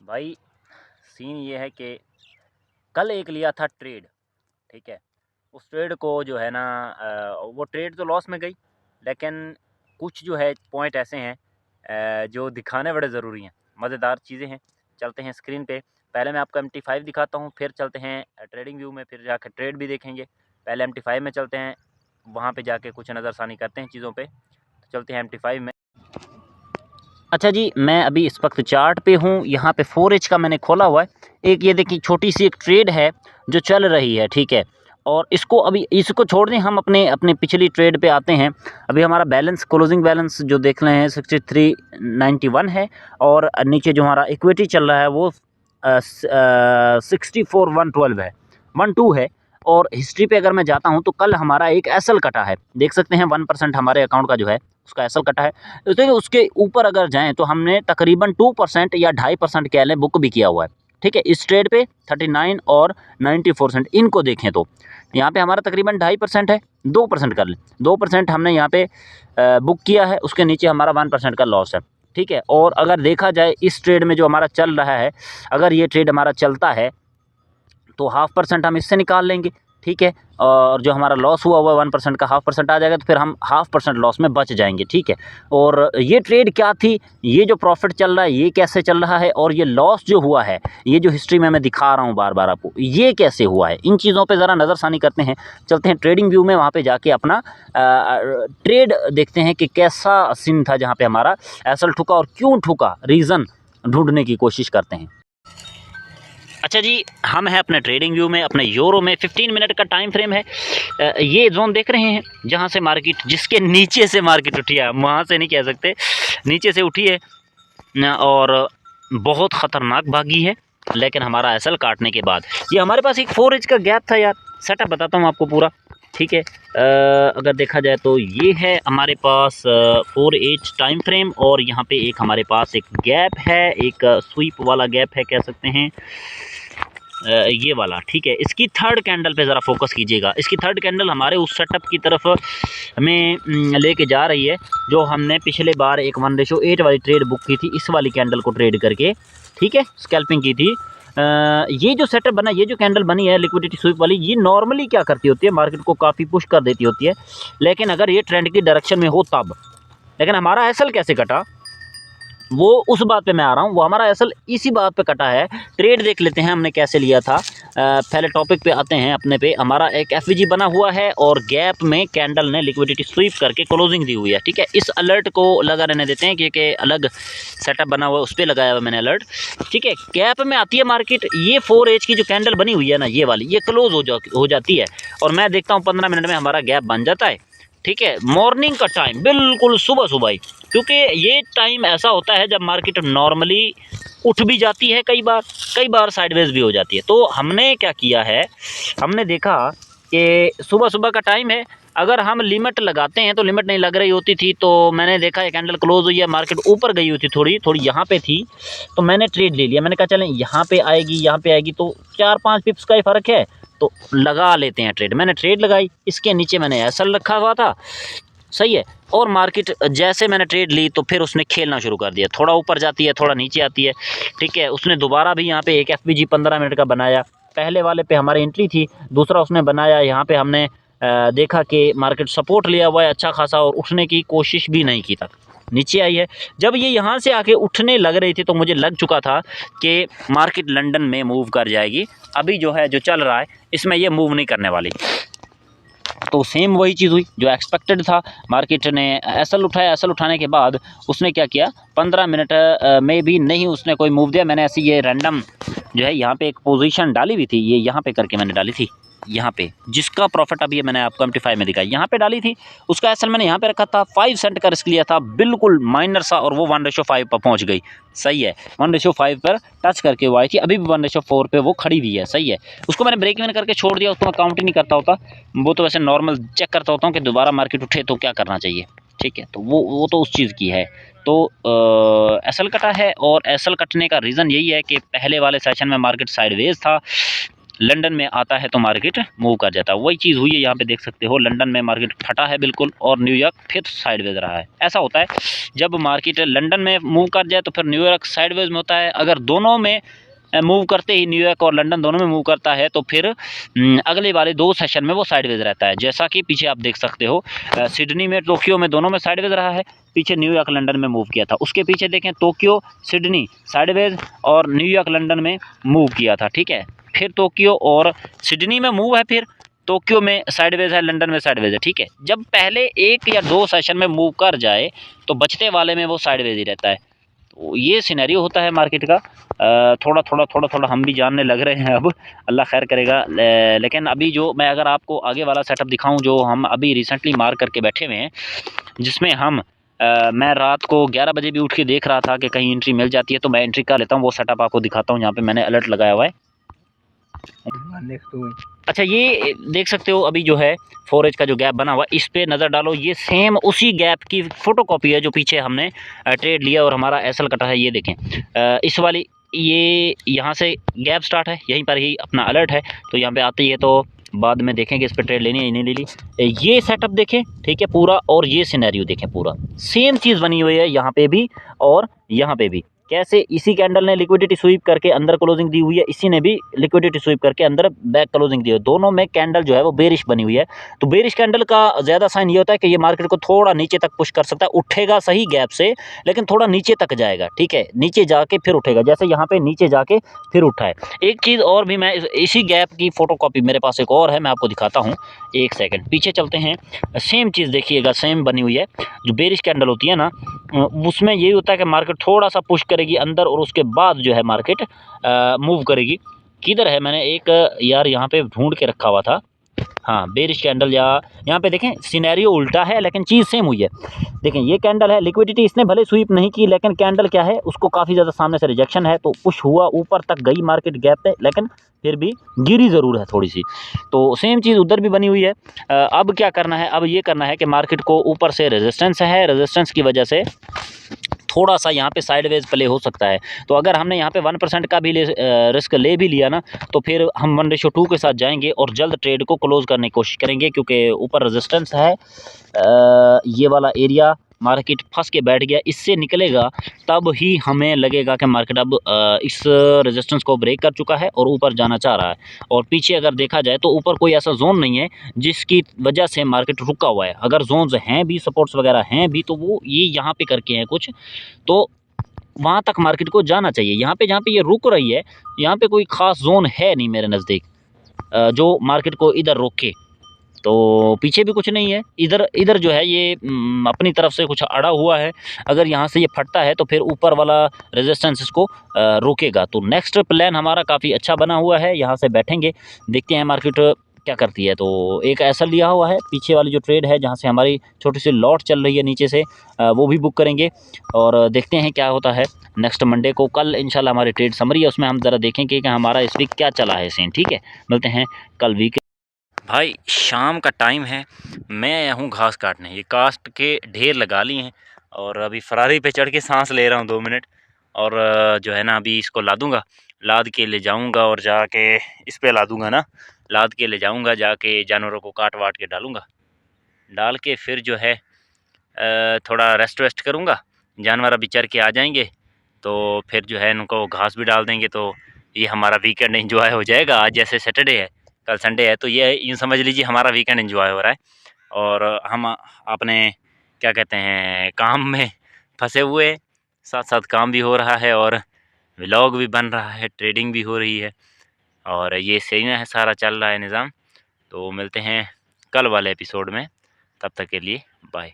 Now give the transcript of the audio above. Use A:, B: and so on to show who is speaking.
A: भाई सीन ये है कि कल एक लिया था ट्रेड, ठीक है। उस ट्रेड को जो है ना वो ट्रेड तो लॉस में गई, लेकिन कुछ जो है पॉइंट ऐसे हैं जो दिखाने बड़े ज़रूरी हैं, मज़ेदार चीज़ें हैं। चलते हैं स्क्रीन पे, पहले मैं आपको MT5 दिखाता हूँ, फिर चलते हैं ट्रेडिंग व्यू में, फिर जाकर ट्रेड भी देखेंगे। पहले MT5 में चलते हैं, वहाँ पे जाके कुछ नज़रसानी करते हैं चीज़ों पे। तो चलते हैं MT5 में। अच्छा जी, मैं अभी इस वक्त चार्ट पे हूँ, यहाँ पे 4H का मैंने खोला हुआ है। एक ये देखिए छोटी सी एक ट्रेड है जो चल रही है, ठीक है। और इसको अभी इसको छोड़ दें, हम अपने अपने पिछली ट्रेड पे आते हैं। अभी हमारा बैलेंस, क्लोजिंग बैलेंस जो देख रहे हैं 6391 है, और नीचे जो हमारा इक्विटी चल रहा है वो 64112 है, 12 है। और हिस्ट्री पे अगर मैं जाता हूँ तो कल हमारा एक एसएल कटा है, देख सकते हैं 1% हमारे अकाउंट का जो है उसका एसएल कटा है। तो देखिए उसके ऊपर अगर जाएँ तो हमने तकरीबन 2% या 2.5% कह लें बुक भी किया हुआ है, ठीक है। इस ट्रेड पे 39 और 94 इनको देखें तो यहाँ पे हमारा तकरीबन 2.5% है, 2% कर लें, 2% हमने यहाँ पे बुक किया है, उसके नीचे हमारा 1% का लॉस है, ठीक है। और अगर देखा जाए इस ट्रेड में जो हमारा चल रहा है, अगर ये ट्रेड हमारा चलता है तो 0.5% हम इससे निकाल लेंगे, ठीक है। और जो हमारा लॉस हुआ हुआ 1% का 0.5% आ जाएगा, तो फिर हम 0.5% लॉस में बच जाएंगे, ठीक है। और ये ट्रेड क्या थी, ये जो प्रॉफिट चल रहा है ये कैसे चल रहा है, और ये लॉस जो हुआ है, ये जो हिस्ट्री में मैं दिखा रहा हूँ बार बार आपको, ये कैसे हुआ है, इन चीज़ों पे ज़रा नज़रसानी करते हैं। चलते हैं ट्रेडिंग व्यू में, वहाँ पे जाके अपना ट्रेड देखते हैं कि कैसा सीन था जहाँ पे हमारा एसएल ठुका और क्यों ठुका, रीज़न ढूंढने की कोशिश करते हैं। अच्छा जी, हम हैं अपने ट्रेडिंग व्यू में, अपने यूरो में। 15 मिनट का टाइम फ्रेम है। ये जोन देख रहे हैं जहाँ से मार्केट, जिसके नीचे से मार्केट उठी है, वहाँ से नहीं कह सकते, नीचे से उठी है और बहुत ख़तरनाक भागी है। लेकिन हमारा एसएल काटने के बाद ये हमारे पास एक 4H का गैप था यार। सेटअप बताता हूँ आपको पूरा, ठीक है। अगर देखा जाए तो ये है हमारे पास 4H टाइम फ्रेम, और यहाँ पे एक हमारे पास एक गैप है, एक स्वीप वाला गैप है कह सकते हैं, ये वाला, ठीक है। इसकी थर्ड कैंडल पे ज़रा फोकस कीजिएगा। इसकी थर्ड कैंडल हमारे उस सेटअप की तरफ हमें लेके जा रही है जो हमने पिछले बार एक 1:8 वाली ट्रेड बुक की थी, इस वाली कैंडल को ट्रेड करके, ठीक है, स्कैल्पिंग की थी। ये जो सेटअप बना, ये जो कैंडल बनी है लिक्विडिटी स्वीप वाली, ये नॉर्मली क्या करती होती है, मार्केट को काफ़ी पुश कर देती होती है, लेकिन अगर ये ट्रेंड की डायरेक्शन में हो तब। लेकिन हमारा एसएल कैसे कटा, वो उस बात पे मैं आ रहा हूँ। वो हमारा असल इसी बात पे कटा है। ट्रेड देख लेते हैं हमने कैसे लिया था। पहले टॉपिक पे आते हैं अपने पे। हमारा एक एफवीजी बना हुआ है और गैप में कैंडल ने लिक्विडिटी स्वीप करके क्लोजिंग दी हुई है, ठीक है। इस अलर्ट को लगा रहने देते हैं क्योंकि अलग सेटअप बना हुआ है, उस पर लगाया हुआ मैंने अलर्ट, ठीक है। गैप में आती है मार्केट, ये 4H की जो कैंडल बनी हुई है ना, ये वाली, ये क्लोज हो जाती है, और मैं देखता हूँ 15 मिनट में हमारा गैप बन जाता है, ठीक है। मॉर्निंग का टाइम, बिल्कुल सुबह सुबह ही, क्योंकि ये टाइम ऐसा होता है जब मार्केट नॉर्मली उठ भी जाती है, कई बार साइडवेज भी हो जाती है। तो हमने क्या किया है, हमने देखा कि सुबह सुबह का टाइम है, अगर हम लिमिट लगाते हैं तो लिमिट नहीं लग रही होती थी, तो मैंने देखा ये कैंडल क्लोज हुई है, मार्केट ऊपर गई हुई थी, थोड़ी थोड़ी यहाँ पे थी, तो मैंने ट्रेड ले लिया। मैंने कहा चलें यहाँ पे आएगी, यहाँ पे आएगी, तो 4-5 पिप्स का ही फ़र्क है, तो लगा लेते हैं ट्रेड। मैंने ट्रेड लगाई, इसके नीचे मैंने एसएल रखा हुआ था, सही है। और मार्केट जैसे मैंने ट्रेड ली तो फिर उसने खेलना शुरू कर दिया, थोड़ा ऊपर जाती है, थोड़ा नीचे आती है, ठीक है। उसने दोबारा भी यहाँ पे एक एफवीजी 15 मिनट का बनाया, पहले वाले पे हमारी एंट्री थी, दूसरा उसने बनाया, यहाँ पे हमने देखा कि मार्केट सपोर्ट लिया हुआ है अच्छा खासा, और उठने की कोशिश भी नहीं की तक नीचे आई है। जब ये यहाँ से आके उठने लग रही थी तो मुझे लग चुका था कि मार्केट लंदन में मूव कर जाएगी। अभी जो है, जो चल रहा है, इसमें ये मूव नहीं करने वाली। तो सेम वही चीज़ हुई जो एक्सपेक्टेड था। मार्केट ने एसएल उठाया, एसएल उठाने के बाद उसने क्या किया, 15 मिनट में भी नहीं उसने कोई मूव दिया। मैंने ऐसी ये रैंडम जो है यहाँ पे एक पोजीशन डाली हुई थी, ये यहाँ पे करके मैंने डाली थी, यहाँ पे, जिसका प्रॉफिट अभी मैंने आपको MT5 में दिखाई, यहाँ पे डाली थी। उसका एसएल मैंने यहाँ पे रखा था, 5 सेंट का रिस्क लिया था, बिल्कुल माइनर सा, और वो 1:5 पर पहुँच गई, सही है। 1:5 पर टच करके वो आई थी, अभी भी 1:4 पे वो खड़ी हुई है, सही है। उसको मैंने ब्रेक इवन करके छोड़ दिया, उसको मैं काउंट ही नहीं करता होता, वो तो वैसे नॉर्मल चेक करता होता हूँ कि दोबारा मार्केट उठे तो क्या करना चाहिए, ठीक है। तो वो तो उस चीज़ की है। तो एसएल कटा है, और एसएल कटने का रीज़न यही है कि पहले वाले सेशन में मार्केट साइडवेज था, लंदन में आता है तो मार्केट मूव कर जाता है। वही चीज़ हुई है यहाँ पे, देख सकते हो लंदन में मार्केट फटा है बिल्कुल, और न्यूयॉर्क फिर साइडवेज रहा है। ऐसा होता है जब मार्केट लंदन में मूव कर जाए तो फिर न्यूयॉर्क साइडवेज में होता है। अगर दोनों में मूव करते ही, न्यूयॉर्क और लंदन दोनों में मूव करता है, तो फिर अगले वाले 2 सेशन में वो साइडवेज रहता है। जैसा कि पीछे आप देख सकते हो सिडनी में, टोक्यो में, दोनों में साइडवेज रहा है। पीछे न्यूयॉर्क लंदन में मूव किया था, उसके पीछे देखें टोक्यो सिडनी साइडवेज और न्यूयॉर्क लंदन में मूव किया था, ठीक है। फिर टोक्यो और सिडनी में मूव है, फिर टोक्यो में साइडवेज है, लंदन में साइडवेज है, ठीक है। जब पहले 1 या 2 सेशन में मूव कर जाए तो बचते वाले में वो साइडवेज ही रहता है। तो ये सिनेरियो होता है मार्केट का। थोड़ा हम भी जानने लग रहे हैं अब, अल्लाह खैर करेगा। लेकिन अभी जो मैं अगर आपको आगे वाला सेटअप दिखाऊं जो हम अभी रिसेंटली मार करके बैठे हुए हैं, जिसमें हम मैं रात को 11 बजे भी उठ के देख रहा था कि कहीं एंट्री मिल जाती है तो मैं एंट्री कर लेता हूँ। वो सेटअप आपको दिखाता हूँ, यहाँ पे मैंने अलर्ट लगाया हुआ है। अच्छा, ये देख सकते हो अभी जो है 4H का जो गैप बना हुआ, इस पे नज़र डालो। ये सेम उसी गैप की फोटोकॉपी है जो पीछे हमने ट्रेड लिया और हमारा एसएल कटा है। ये देखें इस वाली, ये यहाँ से गैप स्टार्ट है, यहीं पर ही अपना अलर्ट है। तो यहाँ पे आती है तो बाद में देखेंगे इस पर ट्रेड लेनी है नहीं ले ली। ये सेटअप देखें, ठीक है पूरा, और ये सिनेरियो देखें, पूरा सेम चीज़ बनी हुई है यहाँ पे भी और यहाँ पे भी। कैसे, इसी कैंडल ने लिक्विडिटी स्वीप करके अंदर क्लोजिंग दी हुई है, इसी ने भी लिक्विडिटी स्वीप करके अंदर बैक क्लोजिंग दी है। दोनों में कैंडल जो है वो बेरिश बनी हुई है। तो बेरिश कैंडल का ज़्यादा साइन ये होता है कि ये मार्केट को थोड़ा नीचे तक पुश कर सकता है, उठेगा सही गैप से लेकिन थोड़ा नीचे तक जाएगा, ठीक है, नीचे जाके फिर उठेगा, जैसे यहाँ पे नीचे जाके फिर उठा है। एक चीज़ और भी, मैं इसी गैप की फोटोकॉपी मेरे पास एक और है, मैं आपको दिखाता हूँ। एक सेकेंड पीछे चलते हैं, सेम चीज़ देखिएगा, सेम बनी हुई है। जो बेरिश कैंडल होती है ना, उसमें यही होता है कि मार्केट थोड़ा सा पुश करेगी अंदर और उसके बाद जो है मार्केट मूव करेगी। किधर है, मैंने एक यार यहाँ पे ढूंढ के रखा हुआ था। हाँ, बेरिश कैंडल, या यहाँ पे देखें सिनेरियो उल्टा है लेकिन चीज़ सेम हुई है। देखें ये कैंडल है, लिक्विडिटी इसने भले स्वीप नहीं की लेकिन कैंडल क्या है, उसको काफ़ी ज़्यादा सामने से रिजेक्शन है, तो पुश हुआ, ऊपर तक गई मार्केट गैप पे, लेकिन फिर भी गिरी ज़रूर है थोड़ी सी। तो सेम चीज़ उधर भी बनी हुई है। अब क्या करना है, अब ये करना है कि मार्केट को ऊपर से रेजिस्टेंस है, रेजिस्टेंस की वजह से थोड़ा सा यहाँ पे साइडवेज प्ले हो सकता है। तो अगर हमने यहाँ पे 1% का भी रिस्क ले भी लिया ना, तो फिर हम 1:2 के साथ जाएंगे और जल्द ट्रेड को क्लोज करने की कोशिश करेंगे, क्योंकि ऊपर रेजिस्टेंस है। ये वाला एरिया मार्केट फंस के बैठ गया, इससे निकलेगा तब ही हमें लगेगा कि मार्केट अब इस रेजिस्टेंस को ब्रेक कर चुका है और ऊपर जाना चाह रहा है। और पीछे अगर देखा जाए तो ऊपर कोई ऐसा जोन नहीं है जिसकी वजह से मार्केट रुका हुआ है। अगर जोन्स हैं भी, सपोर्ट्स वगैरह हैं भी, तो वो ये यहाँ पे करके हैं कुछ, तो वहाँ तक मार्केट को जाना चाहिए। यहाँ पे जहाँ पे ये रुक रही है, यहाँ पे कोई ख़ास जोन है नहीं मेरे नज़दीक जो मार्केट को इधर रोके। तो पीछे भी कुछ नहीं है, इधर इधर जो है ये अपनी तरफ से कुछ अड़ा हुआ है। अगर यहाँ से ये फटता है तो फिर ऊपर वाला रेजिस्टेंस इसको रोकेगा। तो नेक्स्ट प्लान हमारा काफ़ी अच्छा बना हुआ है, यहाँ से बैठेंगे, देखते हैं मार्केट क्या करती है। तो एक ऐसा लिया हुआ है, पीछे वाली जो ट्रेड है जहाँ से हमारी छोटी सी लॉट चल रही है नीचे से, वो भी बुक करेंगे और देखते हैं क्या होता है। नेक्स्ट मंडे को, कल इंशाल्लाह हमारी ट्रेड समरी है, उसमें हम ज़रा देखेंगे कि हमारा इस वीक क्या चला है सीन, ठीक है। मिलते हैं कल वीक। भाई शाम का टाइम है, मैं आया हूँ घास काटने। ये कास्ट के ढेर लगा लिए हैं और अभी फरारी पे चढ़ के सांस ले रहा हूँ 2 मिनट, और जो है ना अभी इसको लादूँगा, लाद के ले जाऊँगा और जाके इस पे लादूँगा ना, लाद के ले जाऊँगा, जाके जानवरों को काट वाट के डालूँगा। डाल के फिर जो है थोड़ा रेस्ट वेस्ट करूँगा, जानवर अभी चर के आ जाएंगे तो फिर जो है उनको घास भी डाल देंगे। तो ये हमारा वीकेंड एंजॉय हो जाएगा। आज जैसे सैटरडे है, कल संडे है, तो ये यूँ समझ लीजिए हमारा वीकेंड एंजॉय हो रहा है। और हम अपने क्या कहते हैं काम में फंसे हुए, साथ साथ काम भी हो रहा है और व्लॉग भी बन रहा है, ट्रेडिंग भी हो रही है, और ये सही है, सारा चल रहा है निज़ाम। तो मिलते हैं कल वाले एपिसोड में, तब तक के लिए बाय।